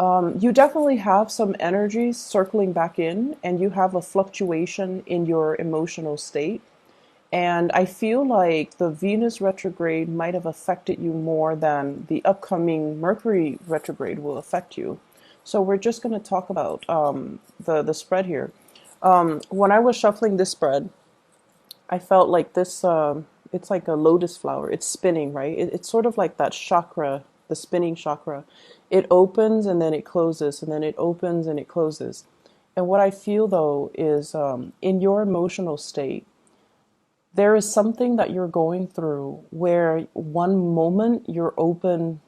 You definitely have some energies circling back in, and you have a fluctuation in your emotional state. And I feel like the Venus retrograde might have affected you more than the upcoming Mercury retrograde will affect you. So we're just going to talk about the spread here. When I was shuffling this spread, I felt like this. It's like a lotus flower. It's spinning, right? It's sort of like that chakra, the spinning chakra. It opens and then it closes, and then it opens and it closes. And what I feel though is in your emotional state, there is something that you're going through where one moment you're open,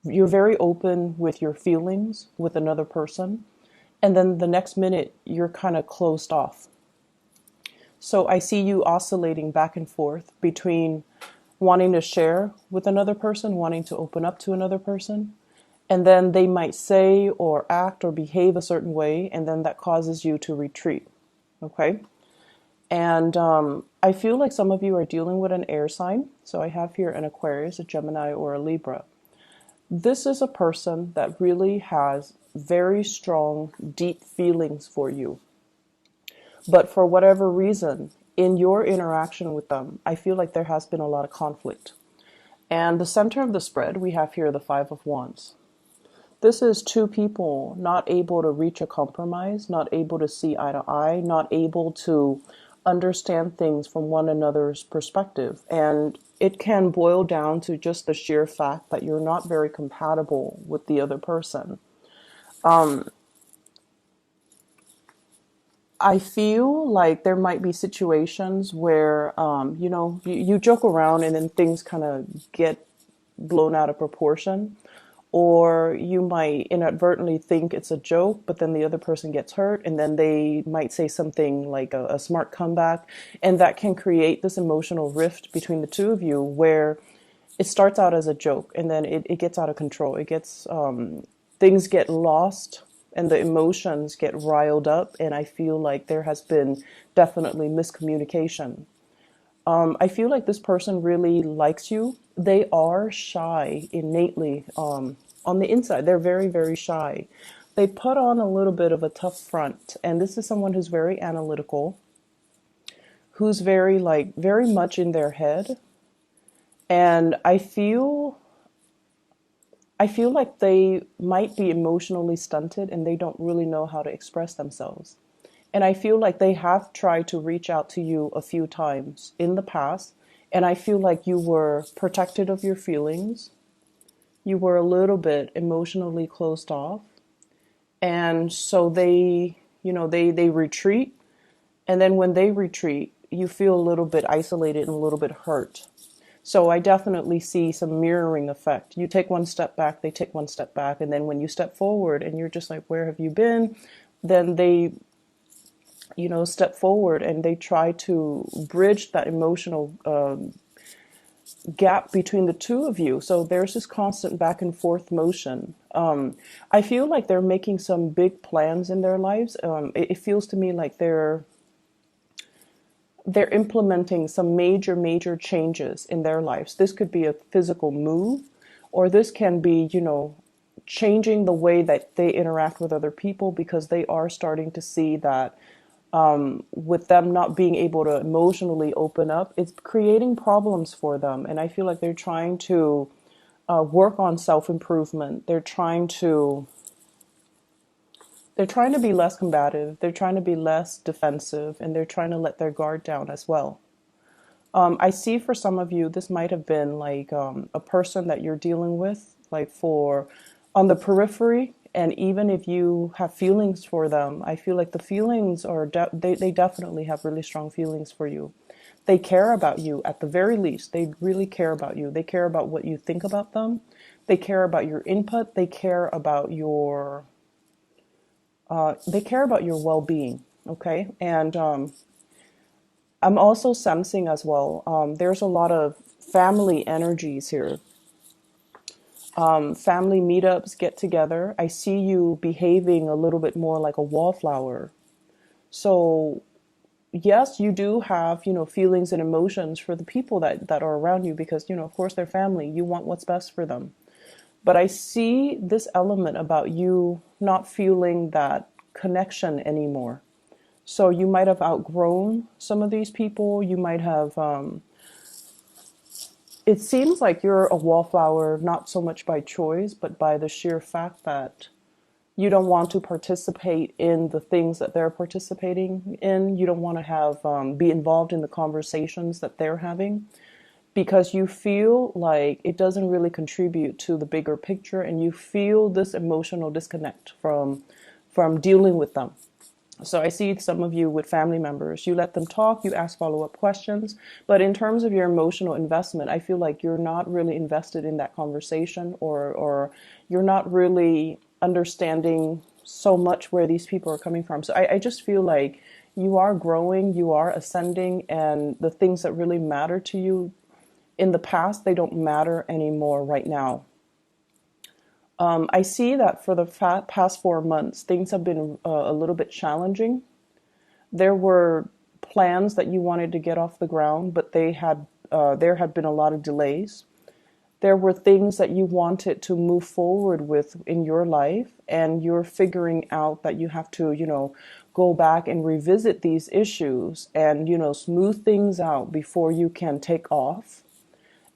you're very open with your feelings with another person, and then the next minute you're kind of closed off. So I see you oscillating back and forth between wanting to share with another person, wanting to open up to another person, and then they might say or act or behave a certain way, and then that causes you to retreat. Okay? And I feel like some of you are dealing with an air sign. So I have here an Aquarius, a Gemini, or a Libra. This is a person that really has very strong, deep feelings for you. But for whatever reason, in your interaction with them, I feel like there has been a lot of conflict. And the center of the spread, we have here the Five of Wands. This is two people not able to reach a compromise, not able to see eye to eye, not able to understand things from one another's perspective. And it can boil down to just the sheer fact that you're not very compatible with the other person. I feel like there might be situations where, you joke around and then things kind of get blown out of proportion. Or you might inadvertently think it's a joke, but then the other person gets hurt, and then they might say something like a smart comeback, and that can create this emotional rift between the two of you where it starts out as a joke, and then it gets out of control. It gets things get lost, and the emotions get riled up, and I feel like there has been definitely miscommunication. I feel like this person really likes you. They are shy innately. On the inside, they're very, very shy. They put on a little bit of a tough front, and this is someone who's very analytical, who's very very much in their head. And I feel like they might be emotionally stunted and they don't really know how to express themselves. And I feel like they have tried to reach out to you a few times in the past. And I feel like you were protected of your feelings. You were a little bit emotionally closed off. And so they retreat. And then when they retreat, you feel a little bit isolated and a little bit hurt. So I definitely see some mirroring effect. You take one step back, they take one step back. And then when you step forward and you're just like, where have you been? Then they step forward and they try to bridge that emotional gap between the two of you. So there's this constant back and forth motion. I feel like they're making some big plans in their lives. It feels to me like they're implementing some major changes in their lives. This could be a physical move, or this can be, changing the way that they interact with other people, because they are starting to see that with them not being able to emotionally open up, it's creating problems for them. And I feel like they're trying to work on self-improvement. They're trying to be less combative. They're trying to be less defensive, and they're trying to let their guard down as well. I see for some of you, this might have been like a person that you're dealing with, like for on the periphery. And even if you have feelings for them, I feel like the feelings are, they definitely have really strong feelings for you. They care about you at the very least. They really care about you. They care about what you think about them. They care about your input. They care about your well-being. Okay. And I'm also sensing as well, there's a lot of family energies here. Family meetups, get together. I see you behaving a little bit more like a wallflower. So yes, you do have, feelings and emotions for the people that are around you, because, of course, they're family. You want what's best for them. But I see this element about you not feeling that connection anymore. So you might have outgrown some of these people. You might have, it seems like you're a wallflower, not so much by choice, but by the sheer fact that you don't want to participate in the things that they're participating in. You don't want to have, be involved in the conversations that they're having, because you feel like it doesn't really contribute to the bigger picture, and you feel this emotional disconnect from dealing with them. So I see some of you with family members, you let them talk, you ask follow-up questions, but in terms of your emotional investment, I feel like you're not really invested in that conversation, or you're not really understanding so much where these people are coming from. So I just feel like you are growing, you are ascending, and the things that really matter to you in the past, they don't matter anymore right now. I see that for the past 4 months, things have been a little bit challenging. There were plans that you wanted to get off the ground, but there had been a lot of delays. There were things that you wanted to move forward with in your life, and you're figuring out that you have to, go back and revisit these issues and, smooth things out before you can take off.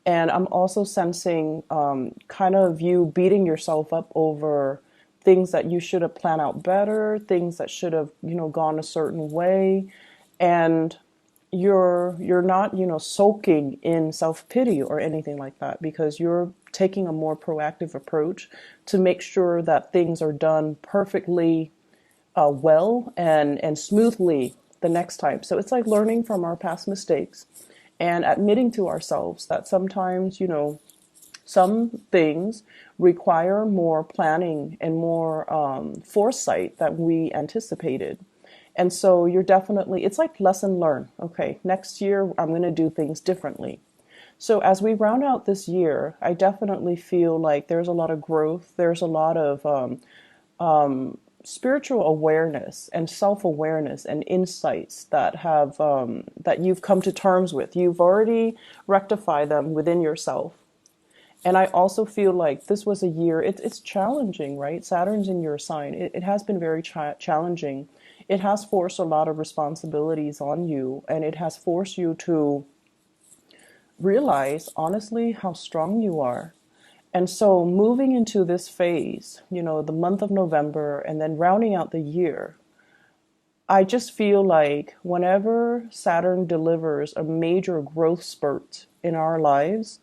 And I'm also sensing kind of you beating yourself up over things that you should have planned out better, things that should have, gone a certain way. And you're not, soaking in self-pity or anything like that, because you're taking a more proactive approach to make sure that things are done perfectly well and smoothly the next time. So it's like learning from our past mistakes and admitting to ourselves that sometimes, some things require more planning and more foresight than we anticipated. And so it's like lesson learned. Okay, next year I'm going to do things differently. So as we round out this year, I definitely feel like there's a lot of growth. There's a lot of spiritual awareness and self-awareness and insights that you've come to terms with. You've already rectified them within yourself. And I also feel like this was a year, it's challenging, right? Saturn's in your sign. It has been very challenging. It has forced a lot of responsibilities on you, and it has forced you to realize, honestly, how strong you are. And so moving into this phase, the month of November and then rounding out the year, I just feel like whenever Saturn delivers a major growth spurt in our lives,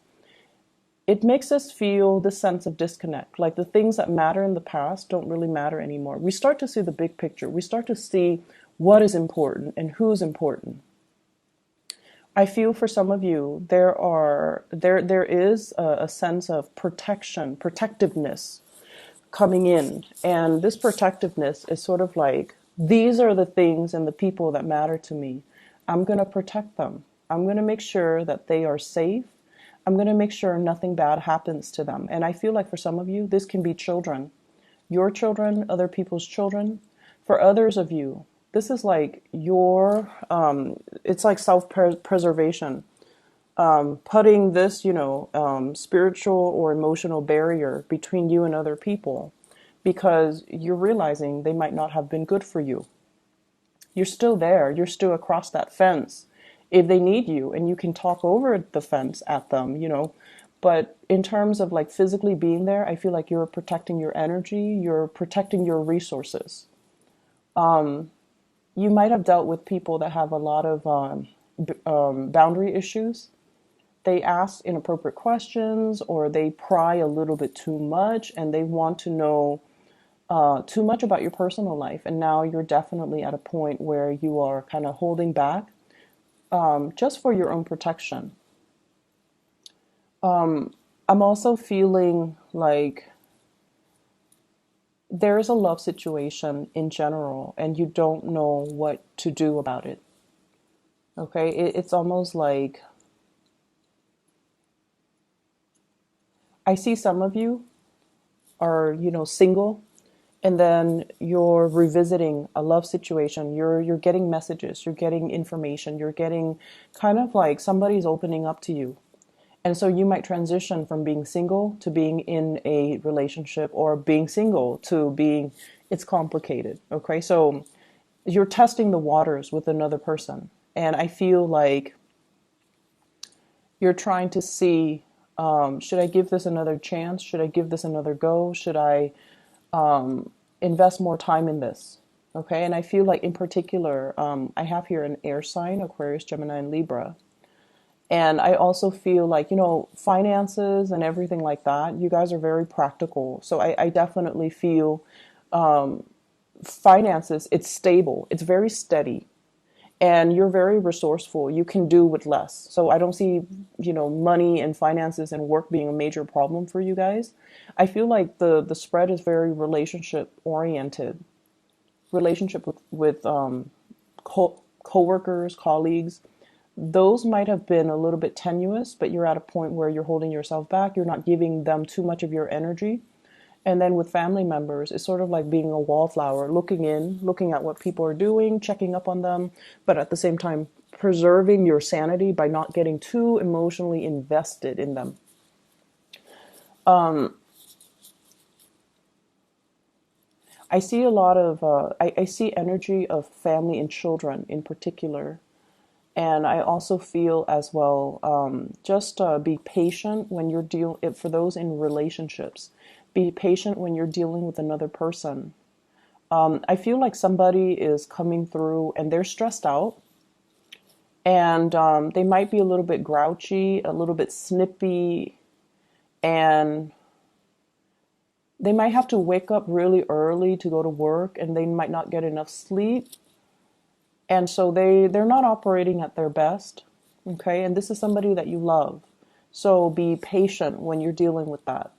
it makes us feel this sense of disconnect. Like the things that matter in the past don't really matter anymore. We start to see the big picture. We start to see what is important and who's important. I feel for some of you, there is a sense of protectiveness coming in. And this protectiveness is sort of like, these are the things and the people that matter to me. I'm going to protect them. I'm going to make sure that they are safe. I'm going to make sure nothing bad happens to them. And I feel like for some of you, this can be children, your children, other people's children. For others of you, this is like it's like self-preservation, putting this, spiritual or emotional barrier between you and other people, because you're realizing they might not have been good for you. You're still there. You're still across that fence if they need you, and you can talk over the fence at them, But in terms of like physically being there, I feel like you're protecting your energy. You're protecting your resources. You might have dealt with people that have a lot of boundary issues. They ask inappropriate questions, or they pry a little bit too much, and they want to know too much about your personal life. And now you're definitely at a point where you are kind of holding back just for your own protection. I'm also feeling like there's a love situation in general, and you don't know what to do about it. Okay, it's almost like I see some of you are, single, and then you're revisiting a love situation. You're getting messages, you're getting information, you're getting kind of like somebody's opening up to you. And so you might transition from being single to being in a relationship, or being single to being, it's complicated. Okay. So you're testing the waters with another person. And I feel like you're trying to see, should I give this another chance? Should I give this another go? Should I invest more time in this? Okay. And I feel like in particular, I have here an air sign, Aquarius, Gemini, and Libra. And I also feel like, finances and everything like that, you guys are very practical. So I definitely feel finances, it's stable, it's very steady, and you're very resourceful. You can do with less. So I don't see, money and finances and work being a major problem for you guys. I feel like the spread is very relationship oriented, relationship with coworkers, colleagues. Those might have been a little bit tenuous, but you're at a point where you're holding yourself back. You're not giving them too much of your energy. And then with family members, it's sort of like being a wallflower, looking in, looking at what people are doing, checking up on them, but at the same time, preserving your sanity by not getting too emotionally invested in them. I see a lot of, I see energy of family and children in particular. And I also feel as well, just be patient when you're dealing, for those in relationships, be patient when you're dealing with another person. I feel like somebody is coming through and they're stressed out, and they might be a little bit grouchy, a little bit snippy, and they might have to wake up really early to go to work, and they might not get enough sleep. And so they're not operating at their best. Okay. And this is somebody that you love. So be patient when you're dealing with that.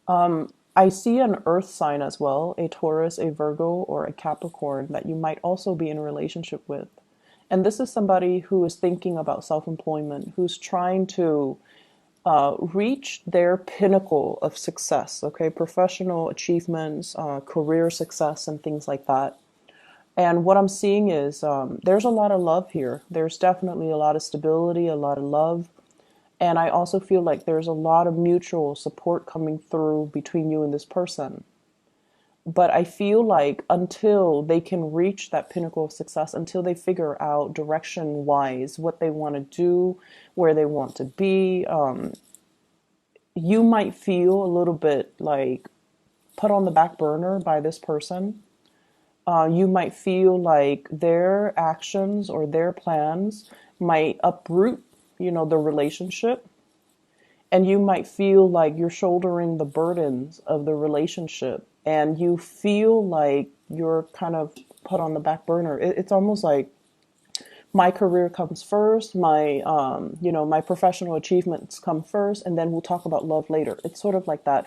I see an earth sign as well, a Taurus, a Virgo, or a Capricorn that you might also be in a relationship with. And this is somebody who is thinking about self-employment, who's trying to reach their pinnacle of success, okay, professional achievements, career success, and things like that. And what I'm seeing is there's a lot of love here. There's definitely a lot of stability, a lot of love. And I also feel like there's a lot of mutual support coming through between you and this person. But I feel like until they can reach that pinnacle of success, until they figure out direction wise what they want to do, where they want to be, you might feel a little bit like put on the back burner by this person. You might feel like their actions or their plans might uproot, the relationship. And you might feel like you're shouldering the burdens of the relationship, and you feel like you're kind of put on the back burner. It's almost like my career comes first, my professional achievements come first, and then we'll talk about love later. It's sort of like that.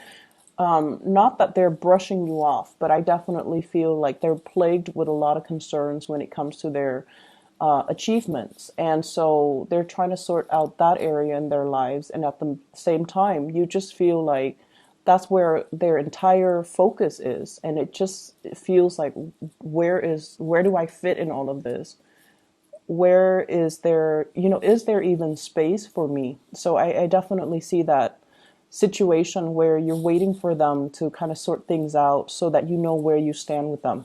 Not that they're brushing you off, but I definitely feel like they're plagued with a lot of concerns when it comes to their achievements. And so they're trying to sort out that area in their lives. And at the same time, you just feel like that's where their entire focus is. And it feels like, where do I fit in all of this? Where is there, is there even space for me? So I definitely see that situation where you're waiting for them to kind of sort things out so that you know where you stand with them.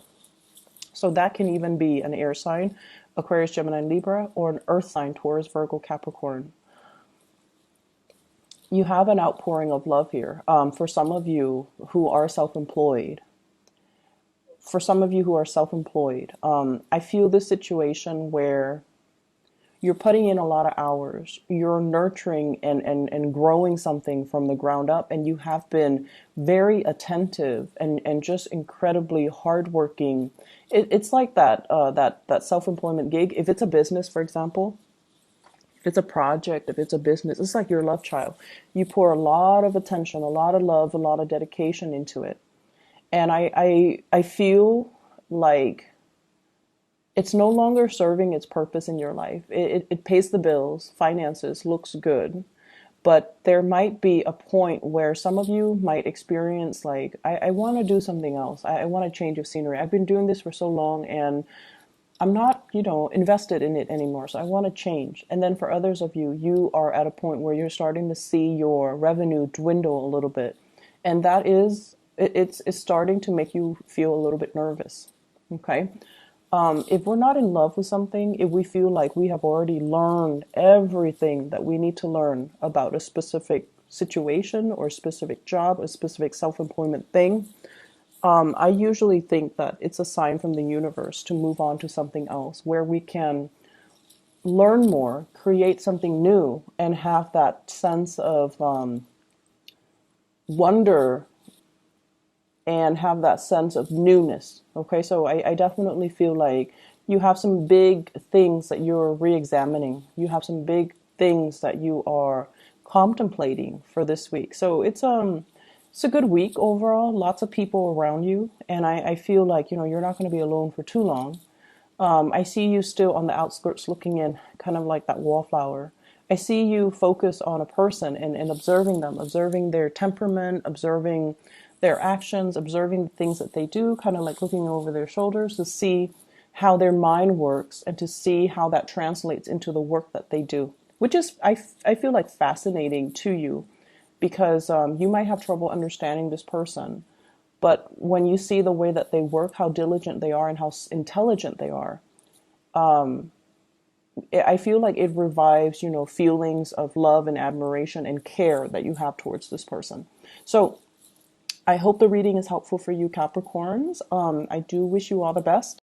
So that can even be an air sign, Aquarius, Gemini, Libra, or an earth sign, Taurus, Virgo, Capricorn. You have an outpouring of love here. For some of you who are self-employed, I feel this situation where you're putting in a lot of hours. You're nurturing and growing something from the ground up, and you have been very attentive and just incredibly hardworking. It's like that self-employment gig. If it's a business, for example, if it's a project, if it's a business, it's like your love child. You pour a lot of attention, a lot of love, a lot of dedication into it. And I feel like it's no longer serving its purpose in your life. It pays the bills, finances, looks good. But there might be a point where some of you might experience like, I want to do something else. I want a change of scenery. I've been doing this for so long, and I'm not, invested in it anymore. So I want to change. And then for others of you, you are at a point where you're starting to see your revenue dwindle a little bit. And that is, it's starting to make you feel a little bit nervous. Okay. If we're not in love with something, if we feel like we have already learned everything that we need to learn about a specific situation or a specific job, a specific self-employment thing, I usually think that it's a sign from the universe to move on to something else where we can learn more, create something new, and have that sense of wonder and have that sense of newness. Okay, so I definitely feel like you have some big things that you're re-examining. You have some big things that you are contemplating for this week. So it's a good week overall. Lots of people around you, and I feel like you're not going to be alone for too long. I see you still on the outskirts looking in, kind of like that wallflower. I see you focus on a person and observing them, observing their temperament, observing their actions, observing the things that they do, kind of like looking over their shoulders to see how their mind works and to see how that translates into the work that they do, which is, I feel like, fascinating to you because you might have trouble understanding this person. But when you see the way that they work, how diligent they are, and how intelligent they are, I feel like it revives, feelings of love and admiration and care that you have towards this person. So I hope the reading is helpful for you, Capricorns. I do wish you all the best.